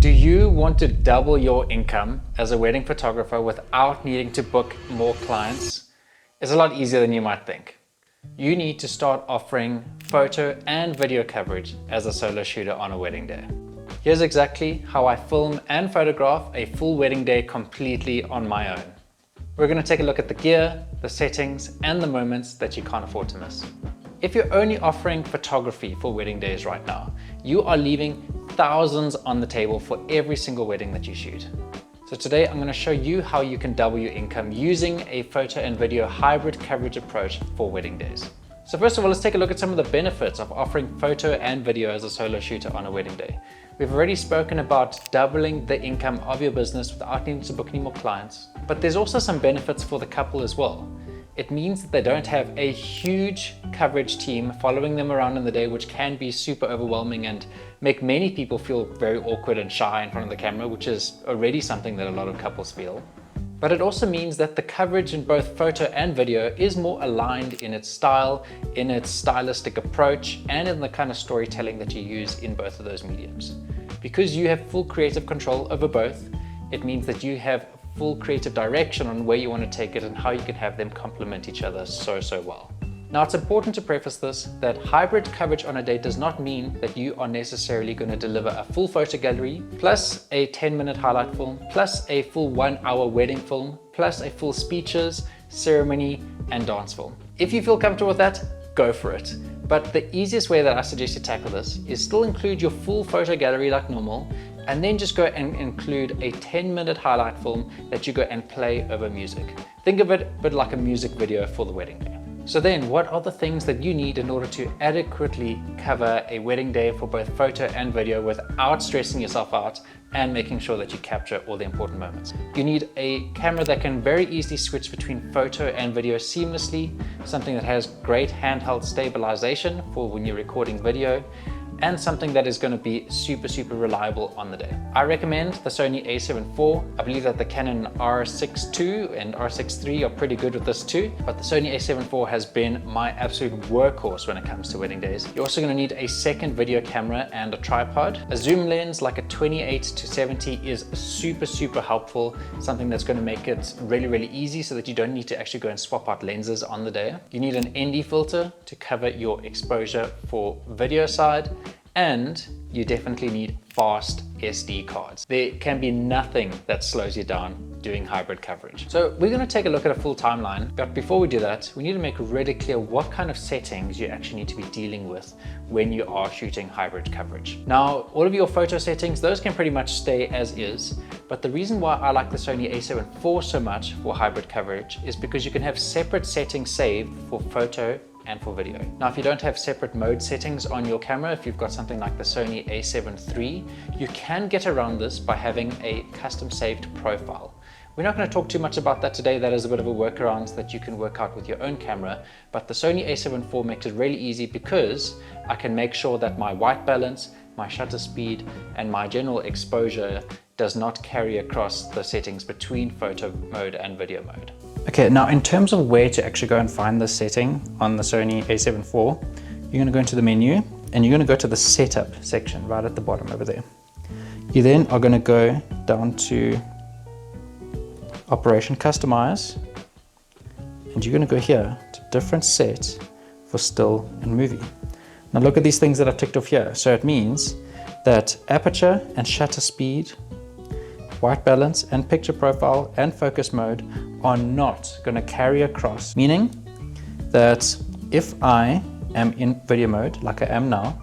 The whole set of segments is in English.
Do you want to double your income as a wedding photographer without needing to book more clients? It's a lot easier than you might think. You need to start offering photo and video coverage as a solo shooter on a wedding day. Here's exactly how I film and photograph a full wedding day completely on my own. We're going to take a look at the gear, the settings, and the moments that you can't afford to miss. If you're only offering photography for wedding days right now, you are leaving thousands on the table for every single wedding that you shoot. So today I'm going to show you how you can double your income using a photo and video hybrid coverage approach for wedding days. So first of all, let's take a look at some of the benefits of offering photo and video as a solo shooter on a wedding day. We've already spoken about doubling the income of your business without needing to book any more clients, but there's also some benefits for the couple as well. It means that they don't have a huge coverage team following them around in the day, which can be super overwhelming and make many people feel very awkward and shy in front of the camera, which is already something that a lot of couples feel. But it also means that the coverage in both photo and video is more aligned in its style, in its stylistic approach, and in the kind of storytelling that you use in both of those mediums. Because you have full creative control over both, it means that you have full creative direction on where you want to take it and how you can have them complement each other so well. Now, it's important to preface this that hybrid coverage on a day does not mean that you are necessarily going to deliver a full photo gallery plus a 10-minute highlight film plus a full 1-hour wedding film plus a full speeches, ceremony and dance film. If you feel comfortable with that, go for it. But the easiest way that I suggest you tackle this is still include your full photo gallery like normal, and then just go and include a 10-minute highlight film that you go and play over music. Think of it a bit like a music video for the wedding day. So then, what are the things that you need in order to adequately cover a wedding day for both photo and video without stressing yourself out and making sure that you capture all the important moments? You need a camera that can very easily switch between photo and video seamlessly, something that has great handheld stabilization for when you're recording video, and something that is going to be super reliable on the day. I recommend the Sony a7 IV. I believe that the Canon R6 II and R6 III are pretty good with this too, but the Sony a7 IV has been my absolute workhorse when it comes to wedding days. You're also going to need a second video camera and a tripod. A zoom lens like a 28-70 is super helpful, something that's going to make it really easy so that you don't need to actually go and swap out lenses on the day. You need an ND filter to cover your exposure for video side, and you definitely need fast SD cards. There can be nothing that slows you down doing hybrid coverage. So we're going to take a look at a full timeline, but before we do that, we need to make really clear what kind of settings you actually need to be dealing with when you are shooting hybrid coverage. Now, all of your photo settings, those can pretty much stay as is, but the reason why I like the Sony a7 IV so much for hybrid coverage is because you can have separate settings saved for photo and for video. Now, if you don't have separate mode settings on your camera, if you've got something like the Sony a7 III, you can get around this by having a custom saved profile. We're not going to talk too much about that today. That is a bit of a workaround that you can work out with your own camera, but the Sony a7 IV makes it really easy because I can make sure that my white balance, my shutter speed, and my general exposure does not carry across the settings between photo mode and video mode. Okay, now in terms of where to actually go and find this setting on the Sony a7 IV, you're going to go into the menu and you're going to go to the setup section right at the bottom over there. You then are going to go down to Operation Customize, and you're going to go here to different set for still and movie. Now look at these things that I've ticked off here. So it means that aperture and shutter speed, white balance and picture profile and focus mode are not going to carry across, meaning that if I am in video mode like I am now,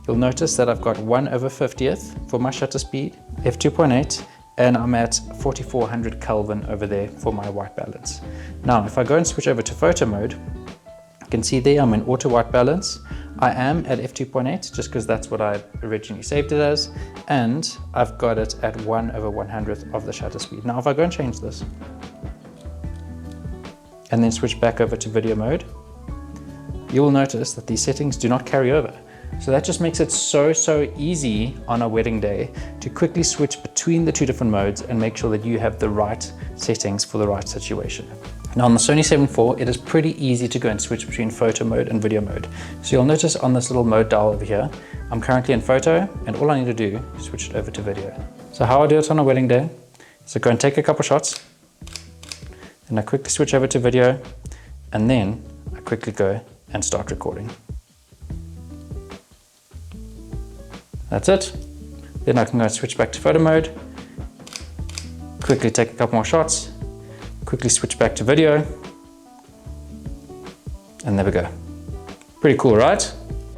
you'll notice that I've got 1/50th for my shutter speed, f2.8, and I'm at 4400 Kelvin over there for my white balance. Now if I go and switch over to photo mode, you can see there I'm in auto white balance. I am at f2.8 just because that's what I originally saved it as, and I've got it at 1/100th of the shutter speed. Now if I go and change this and then switch back over to video mode, you will notice that these settings do not carry over. So that just makes it so easy on a wedding day to quickly switch between the two different modes and make sure that you have the right settings for the right situation. Now on the Sony a7 IV, it is pretty easy to go and switch between photo mode and video mode. So you'll notice on this little mode dial over here I'm currently in photo, and all I need to do is switch it over to video. So how I do it on a wedding day, so go and take a couple shots, then I quickly switch over to video, and then I quickly go and start recording. That's it. Then I can go and switch back to photo mode, quickly take a couple more shots, quickly switch back to video, and there we go. Pretty cool, right?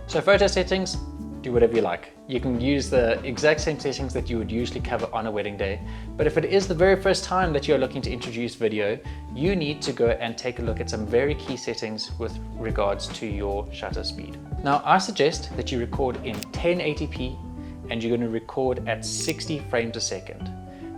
So photo settings, do whatever you like. You can use the exact same settings that you would usually cover on a wedding day. But if it is the very first time that you're looking to introduce video, you need to go and take a look at some very key settings with regards to your shutter speed. Now, I suggest that you record in 1080p and you're going to record at 60 frames a second.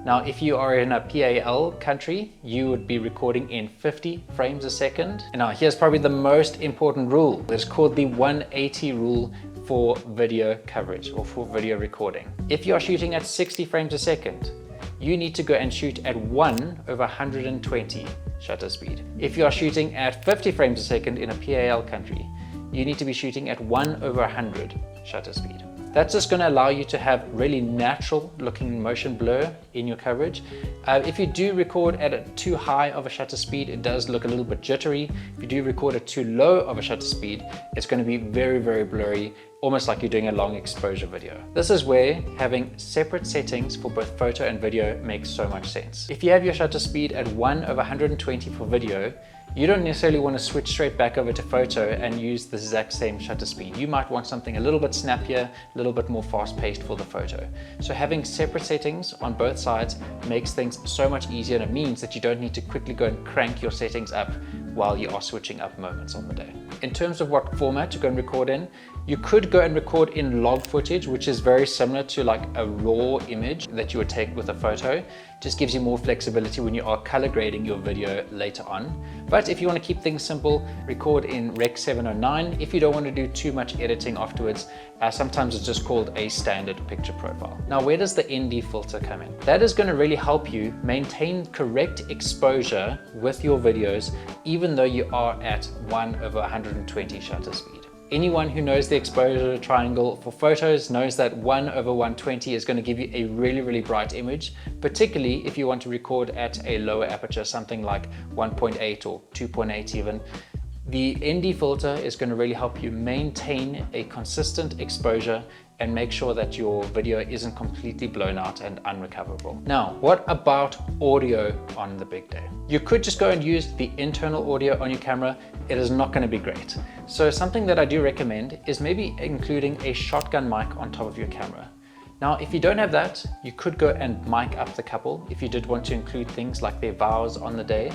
Now, if you are in a PAL country, you would be recording in 50 frames a second. And now here's probably the most important rule. It's called the 180 rule for video coverage or for video recording. If you're shooting at 60 frames a second, you need to go and shoot at 1/120 shutter speed. If you are shooting at 50 frames a second in a PAL country, you need to be shooting at 1/100 shutter speed. That's just going to allow you to have really natural looking motion blur in your coverage. If you do record at a too high of a shutter speed, it does look a little bit jittery. If you do record at too low of a shutter speed, it's going to be very, very blurry, almost like you're doing a long exposure video. This is where having separate settings for both photo and video makes so much sense. If you have your shutter speed at 1/120 for video, you don't necessarily want to switch straight back over to photo and use the exact same shutter speed. You might want something a little bit snappier, a little bit more fast-paced for the photo. So having separate settings on both sides makes things so much easier, and it means that you don't need to quickly go and crank your settings up while you are switching up moments on the day. In terms of what format to go and record in, you could go and record in log footage, which is very similar to like a raw image that you would take with a photo. Just gives you more flexibility when you are color grading your video later on. But if you want to keep things simple, record in Rec 709. If you don't want to do too much editing afterwards, sometimes it's just called a standard picture profile. Now, where does the ND filter come in? That is going to really help you maintain correct exposure with your videos, even though you are at 1/120 shutter speed. Anyone who knows the exposure triangle for photos knows that 1/120 is going to give you a really, really bright image, particularly if you want to record at a lower aperture, something like 1.8 or 2.8 even. The ND filter is going to really help you maintain a consistent exposure and make sure that your video isn't completely blown out and unrecoverable. Now, what about audio on the big day? You could just go and use the internal audio on your camera. It is not going to be great. So something that I do recommend is maybe including a shotgun mic on top of your camera. Now, if you don't have that, you could go and mic up the couple if you did want to include things like their vows on the day.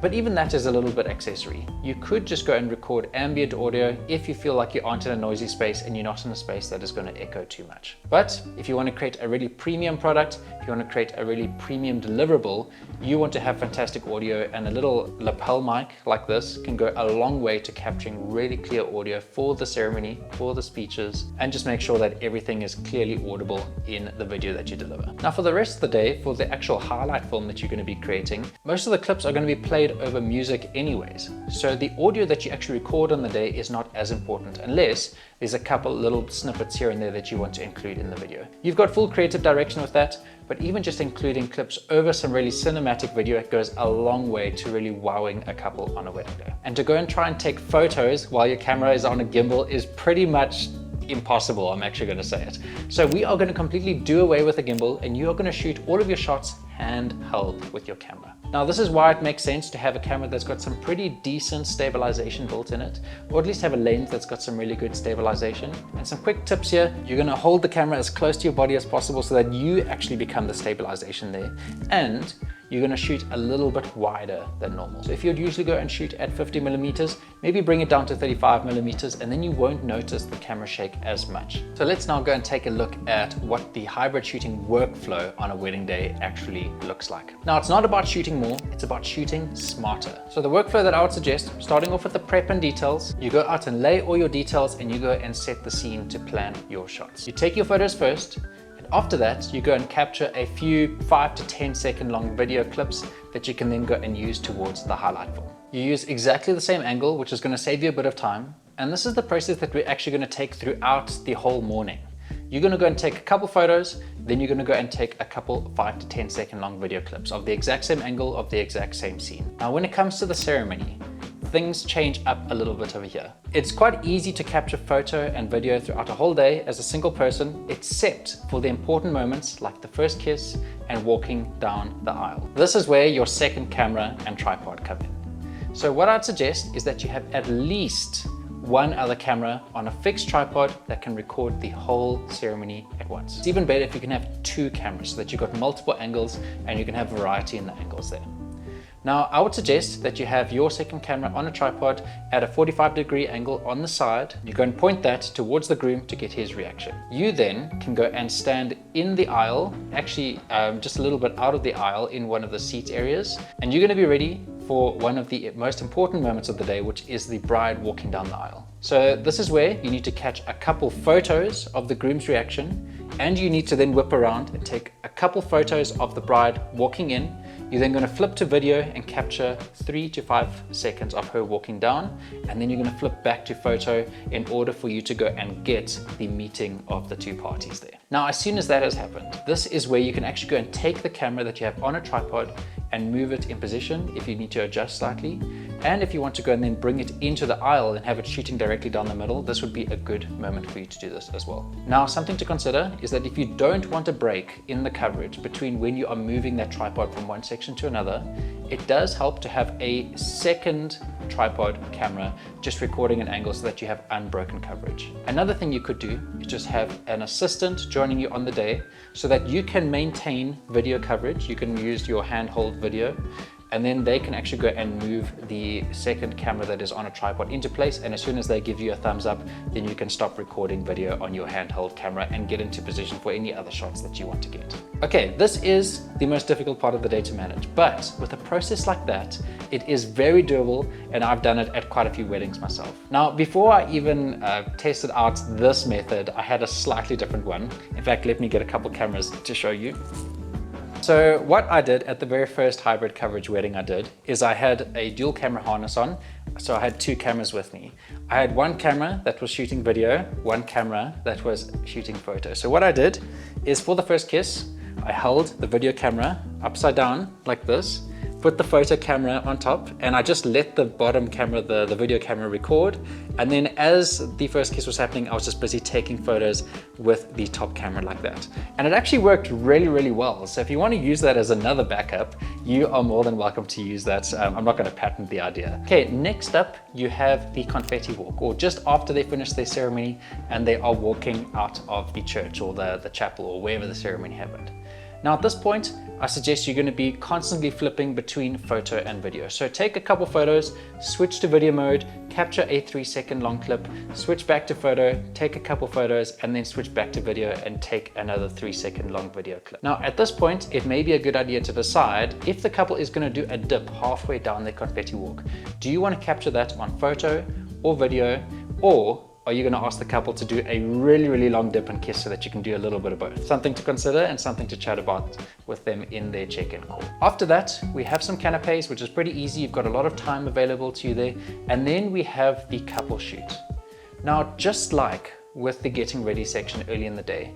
But even that is a little bit accessory. You could just go and record ambient audio if you feel like you aren't in a noisy space and you're not in a space that is going to echo too much. But if you want to create a really premium product, if you want to create a really premium deliverable, you want to have fantastic audio, and a little lapel mic like this can go a long way to capturing really clear audio for the ceremony, for the speeches, and just make sure that everything is clearly audible in the video that you deliver. Now, for the rest of the day, for the actual highlight film that you're going to be creating, most of the clips are going to be played over music anyways. So the audio that you actually record on the day is not as important, unless there's a couple little snippets here and there that you want to include in the video. You've got full creative direction with that, but even just including clips over some really cinematic video, it goes a long way to really wowing a couple on a wedding day. And to go and try and take photos while your camera is on a gimbal is pretty much impossible. I'm actually going to say it. So we are going to completely do away with the gimbal, and you are going to shoot all of your shots handheld with your camera. Now, this is why it makes sense to have a camera that's got some pretty decent stabilization built in it, or at least have a lens that's got some really good stabilization. And some quick tips here: you're going to hold the camera as close to your body as possible so that you actually become the stabilization there, and you're going to shoot a little bit wider than normal. So if you'd usually go and shoot at 50 millimeters, maybe bring it down to 35 millimeters, and then you won't notice the camera shake as much. So let's now go and take a look at what the hybrid shooting workflow on a wedding day actually looks like. Now, it's not about shooting more, it's about shooting smarter. So the workflow that I would suggest, starting off with the prep and details, you go out and lay all your details, and you go and set the scene to plan your shots. You take your photos first. After that, you go and capture a few 5 to 10 second long video clips that you can then go and use towards the highlight film. You use exactly the same angle, which is going to save you a bit of time, And this is the process that we're actually going to take throughout the whole morning. You're going to go and take a couple photos, then you're going to go and take a couple 5 to 10 second long video clips of the exact same angle of the exact same scene. Now when it comes to the ceremony, things change up a little bit over here. It's quite easy to capture photo and video throughout a whole day as a single person, except for the important moments like the first kiss and walking down the aisle. This is where your second camera and tripod come in. So what I'd suggest is that you have at least one other camera on a fixed tripod that can record the whole ceremony at once. It's even better if you can have 2 cameras so that you've got multiple angles and you can have variety in the angles there. Now, I would suggest that you have your second camera on a tripod at a 45-degree angle on the side. You go and point that towards the groom to get his reaction. You then can go and stand in the aisle, actually just a little bit out of the aisle in one of the seat areas, and you're going to be ready for one of the most important moments of the day, which is the bride walking down the aisle. So this is where you need to catch a couple photos of the groom's reaction, and you need to then whip around and take a couple photos of the bride walking in. You're then going to flip to video and capture 3 to 5 seconds of her walking down, and then you're going to flip back to photo in order for you to go and get the meeting of the 2 parties there. Now, as soon as that has happened, this is where you can actually go and take the camera that you have on a tripod and move it in position if you need to adjust slightly. And if you want to go and then bring it into the aisle and have it shooting directly down the middle, this would be a good moment for you to do this as well. Now, something to consider is that if you don't want a break in the coverage between when you are moving that tripod from one section to another, it does help to have a second tripod camera just recording an angle so that you have unbroken coverage. Another thing you could do is just have an assistant joining you on the day so that you can maintain video coverage. You can use your handheld video, and then they can actually go and move the second camera that is on a tripod into place, and as soon as they give you a thumbs up, then you can stop recording video on your handheld camera and get into position for any other shots that you want to get. Okay, this is the most difficult part of the day to manage, but with a process like that, it is very doable, and I've done it at quite a few weddings myself. Now, before I even tested out this method, I had a slightly different one. In fact, let me get a couple cameras to show you. So what I did at the very first hybrid coverage wedding I did is I had a dual camera harness on. So I had 2 cameras with me. I had one camera that was shooting video, one camera that was shooting photo. So what I did is for the first kiss, I held the video camera upside down like this, put the photo camera on top, and I just let the bottom camera, the video camera, record. And then as the first kiss was happening, I was just busy taking photos with the top camera like that. And it actually worked really, really well. So if you want to use that as another backup, you are more than welcome to use that. I'm not going to patent the idea. Okay, next up, you have the confetti walk, or just after they finish their ceremony and they are walking out of the church or the chapel or wherever the ceremony happened. Now at this point, I suggest you're going to be constantly flipping between photo and video. So take a couple photos, switch to video mode, capture a 3-second long clip, switch back to photo, take a couple photos, and then switch back to video and take another 3-second long video clip. Now at this point, it may be a good idea to decide if the couple is going to do a dip halfway down their confetti walk. Do you want to capture that on photo or video, or are you going to ask the couple to do a really, really long dip and kiss so that you can do a little bit of both? Something to consider and something to chat about with them in their check-in call. After that, we have some canapes, which is pretty easy. You've got a lot of time available to you there. And then we have the couple shoot. Now, just like with the getting ready section early in the day,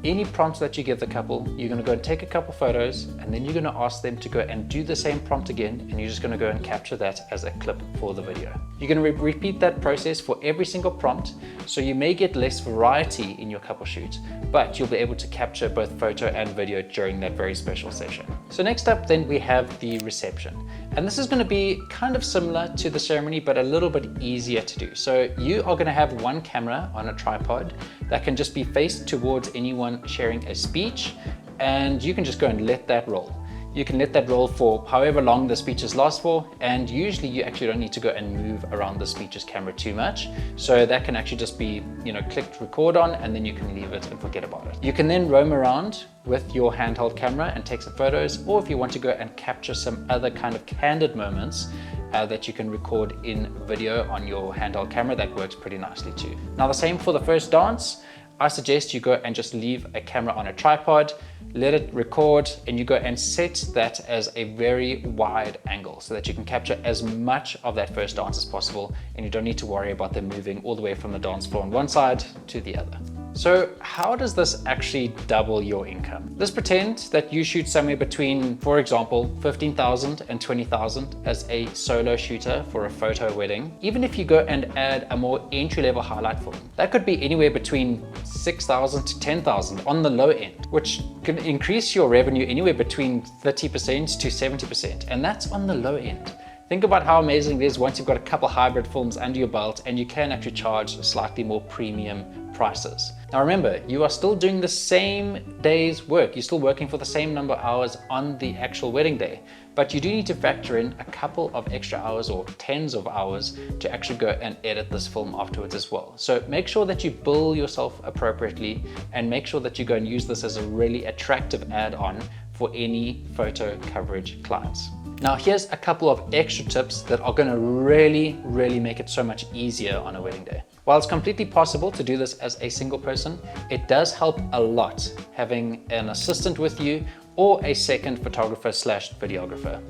any prompts that you give the couple, you're going to go and take a couple photos, and then you're going to ask them to go and do the same prompt again, and you're just going to go and capture that as a clip for the video. You're going to repeat that process for every single prompt, so you may get less variety in your couple shoot, but you'll be able to capture both photo and video during that very special session. So next up then we have the reception, and this is going to be kind of similar to the ceremony but a little bit easier to do. So you are going to have one camera on a tripod that can just be faced towards anyone sharing a speech, and you can just go and let that roll. You can let that roll for however long the speeches last for, and usually you actually don't need to go and move around the speeches camera too much. So that can actually just be, clicked record on, and then you can leave it and forget about it. You can then roam around with your handheld camera and take some photos, or if you want to go and capture some other kind of candid moments that you can record in video on your handheld camera, that works pretty nicely too. Now the same for the first dance. I suggest you go and just leave a camera on a tripod, let it record, and you go and set that as a very wide angle so that you can capture as much of that first dance as possible, and you don't need to worry about them moving all the way from the dance floor on one side to the other. So how does this actually double your income? Let's pretend that you shoot somewhere between, for example, 15,000 and 20,000 as a solo shooter for a photo wedding. Even if you go and add a more entry-level highlight film, that could be anywhere between 6,000 to 10,000 on the low end, which can increase your revenue anywhere between 30% to 70%, and that's on the low end. Think about how amazing it is once you've got a couple hybrid films under your belt and you can actually charge slightly more premium prices. Now remember, you are still doing the same day's work. You're still working for the same number of hours on the actual wedding day, but you do need to factor in a couple of extra hours or tens of hours to actually go and edit this film afterwards as well. So make sure that you bill yourself appropriately and make sure that you go and use this as a really attractive add-on for any photo coverage clients. Now here's a couple of extra tips that are going to really make it so much easier on a wedding day. While it's completely possible to do this as a single person, it does help a lot having an assistant with you or a second photographer / videographer.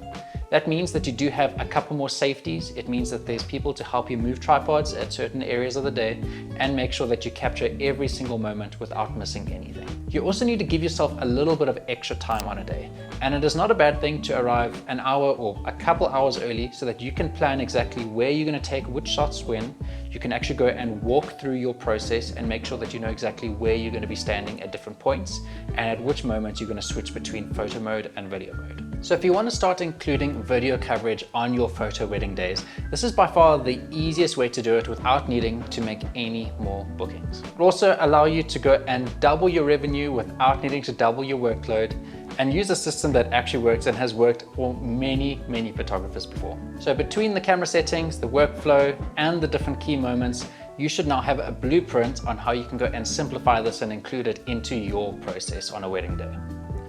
That means that you do have a couple more safeties. It means that there's people to help you move tripods at certain areas of the day and make sure that you capture every single moment without missing anything. You also need to give yourself a little bit of extra time on a day. And it is not a bad thing to arrive an hour or a couple hours early so that you can plan exactly where you're going to take which shots when. You can actually go and walk through your process and make sure that you know exactly where you're going to be standing at different points and at which moments you're going to switch between photo mode and video mode. So if you want to start including video coverage on your photo wedding days, this is by far the easiest way to do it without needing to make any more bookings. It will also allow you to go and double your revenue without needing to double your workload, and use a system that actually works and has worked for many photographers before. So between the camera settings, the workflow, and the different key moments, you should now have a blueprint on how you can go and simplify this and include it into your process on a wedding day.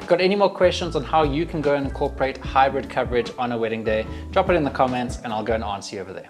Got any more questions on how you can go and incorporate hybrid coverage on a wedding day? Drop it in the comments and I'll go and answer you over there.